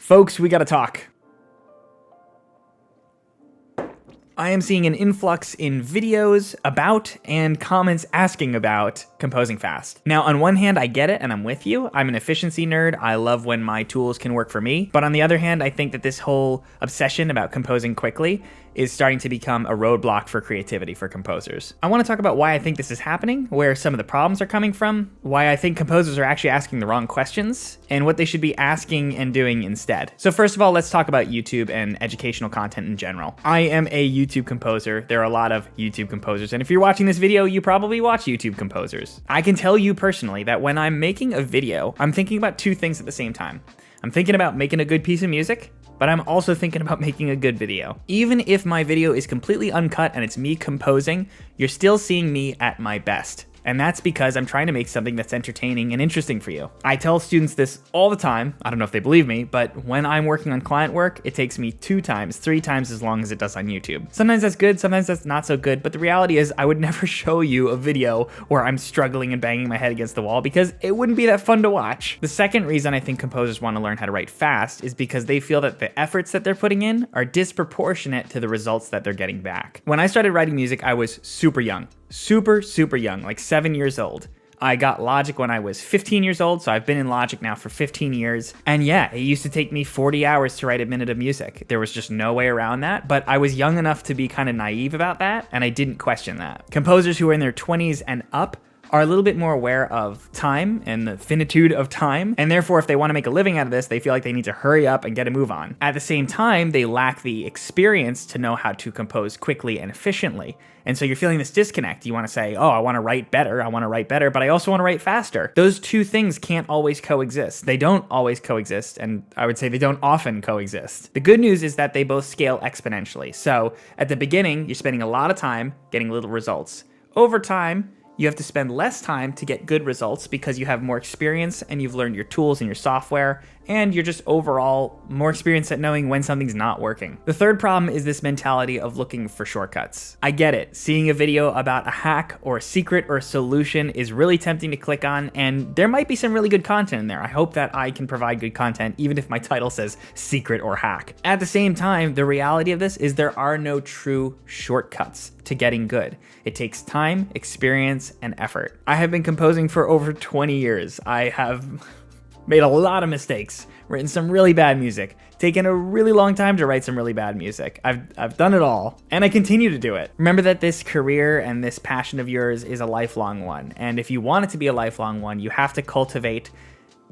Folks, we gotta talk. I am seeing an influx in videos about and comments asking about composing fast. Now, on one hand, I get it and I'm with you. I'm an efficiency nerd. I love when my tools can work for me. But on the other hand, I think that this whole obsession about composing quickly is starting to become a roadblock for creativity for composers. I want to talk about why I think this is happening, where some of the problems are coming from, why I think composers are actually asking the wrong questions, and what they should be asking and doing instead. So first of all, let's talk about YouTube and educational content in general. I am a YouTube composer. There are a lot of YouTube composers, and if you're watching this video, you probably watch YouTube composers. I can tell you personally that when I'm making a video, I'm thinking about two things at the same time. I'm thinking about making a good piece of music, but I'm also thinking about making a good video. Even if my video is completely uncut and it's me composing, you're still seeing me at my best. And that's because I'm trying to make something that's entertaining and interesting for you. I tell students this all the time. I don't know if they believe me, but when I'm working on client work, it takes me 2 times, 3 times as long as it does on YouTube. Sometimes that's good, sometimes that's not so good, but the reality is I would never show you a video where I'm struggling and banging my head against the wall because it wouldn't be that fun to watch. The second reason I think composers want to learn how to write fast is because they feel that the efforts that they're putting in are disproportionate to the results that they're getting back. When I started writing music, I was super young. Super young, like 7 years old. I got Logic when I was 15 years old, so I've been in Logic now for 15 years. And yeah, it used to take me 40 hours to write a minute of music. There was just no way around that, but I was young enough to be kind of naive about that, and I didn't question that. Composers who are in their 20s and up are a little bit more aware of time and the finitude of time, and therefore if they want to make a living out of this, they feel like they need to hurry up and get a move on. At the same time, they lack the experience to know how to compose quickly and efficiently. And so you're feeling this disconnect. You want to say, oh, I want to write better, but I also want to write faster. Those two things can't always coexist. They don't always coexist, and I would say they don't often coexist. The good news is that they both scale exponentially. So at the beginning, you're spending a lot of time getting little results. Over time, you have to spend less time to get good results because you have more experience and you've learned your tools and your software, and you're just overall more experienced at knowing when something's not working. The third problem is this mentality of looking for shortcuts. I get it. Seeing a video about a hack or a secret or a solution is really tempting to click on, and there might be some really good content in there. I hope that I can provide good content even if my title says secret or hack. At the same time, the reality of this is there are no true shortcuts to getting good. It takes time, experience, and effort. I have been composing for over 20 years. I have made a lot of mistakes, written some really bad music, taken a really long time to write some really bad music. I've done it all, and I continue to do it. Remember that this career and this passion of yours is a lifelong one, and if you want it to be a lifelong one, you have to cultivate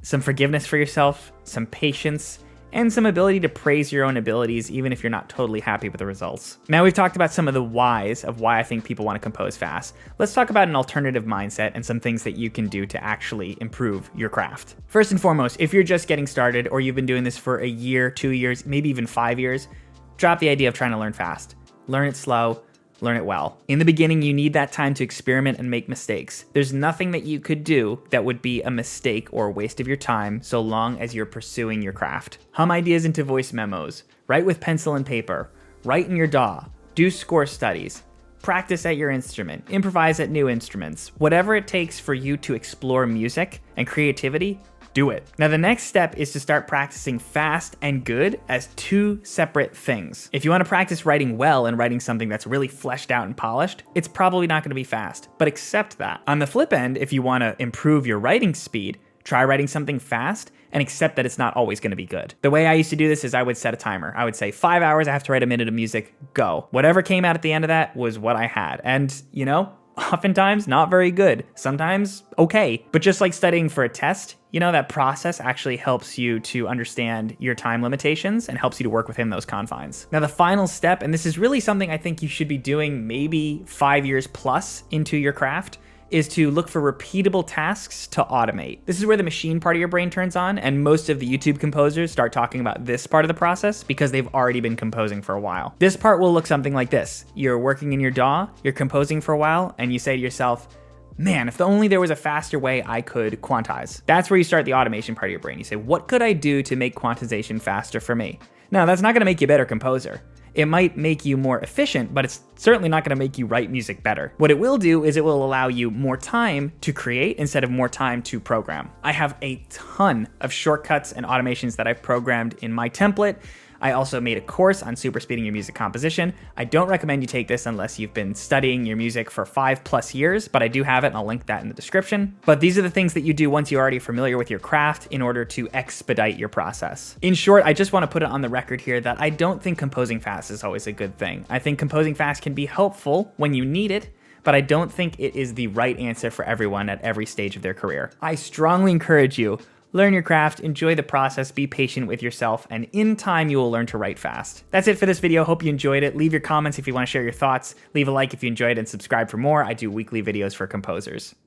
some forgiveness for yourself, some patience, and some ability to praise your own abilities even if you're not totally happy with the results. Now we've talked about some of the whys of why I think people want to compose fast. Let's talk about an alternative mindset and some things that you can do to actually improve your craft. First and foremost, if you're just getting started or you've been doing this for a year, 2 years, maybe even 5 years, drop the idea of trying to learn fast. Learn it slow. Learn it well. In the beginning, you need that time to experiment and make mistakes. There's nothing that you could do that would be a mistake or a waste of your time so long as you're pursuing your craft. Hum ideas into voice memos. Write with pencil and paper. Write in your DAW. Do score studies. Practice at your instrument. Improvise at new instruments. Whatever it takes for you to explore music and creativity, do it. Now the next step is to start practicing fast and good as two separate things. If you want to practice writing well and writing something that's really fleshed out and polished, it's probably not going to be fast, but accept that. On the flip end, if you want to improve your writing speed, try writing something fast and accept that it's not always going to be good. The way I used to do this is I would set a timer. I would say 5 hours, I have to write a minute of music, go. Whatever came out at the end of that was what I had. And you know, oftentimes not very good, sometimes okay. But just like studying for a test, you know, that process actually helps you to understand your time limitations and helps you to work within those confines. Now, the final step, and this is really something I think you should be doing maybe 5 years plus into your craft, is to look for repeatable tasks to automate. This is where the machine part of your brain turns on, and most of the YouTube composers start talking about this part of the process because they've already been composing for a while. This part will look something like this. You're working in your DAW, you're composing for a while, and you say to yourself, man, if only there was a faster way I could quantize. That's where you start the automation part of your brain. You say, what could I do to make quantization faster for me? Now, that's not gonna make you a better composer. It might make you more efficient, but it's certainly not gonna make you write music better. What it will do is it will allow you more time to create instead of more time to program. I have a ton of shortcuts and automations that I've programmed in my template. I also made a course on super speeding your music composition. I don't recommend you take this unless you've been studying your music for 5+ years, but I do have it and I'll link that in the description. But these are the things that you do once you're already familiar with your craft in order to expedite your process. In short, I just want to put it on the record here that I don't think composing fast is always a good thing. I think composing fast can be helpful when you need it, but I don't think it is the right answer for everyone at every stage of their career. I strongly encourage you, learn your craft, enjoy the process, be patient with yourself, and in time you will learn to write fast. That's it for this video. Hope you enjoyed it. Leave your comments if you want to share your thoughts. Leave a like if you enjoyed and subscribe for more. I do weekly videos for composers.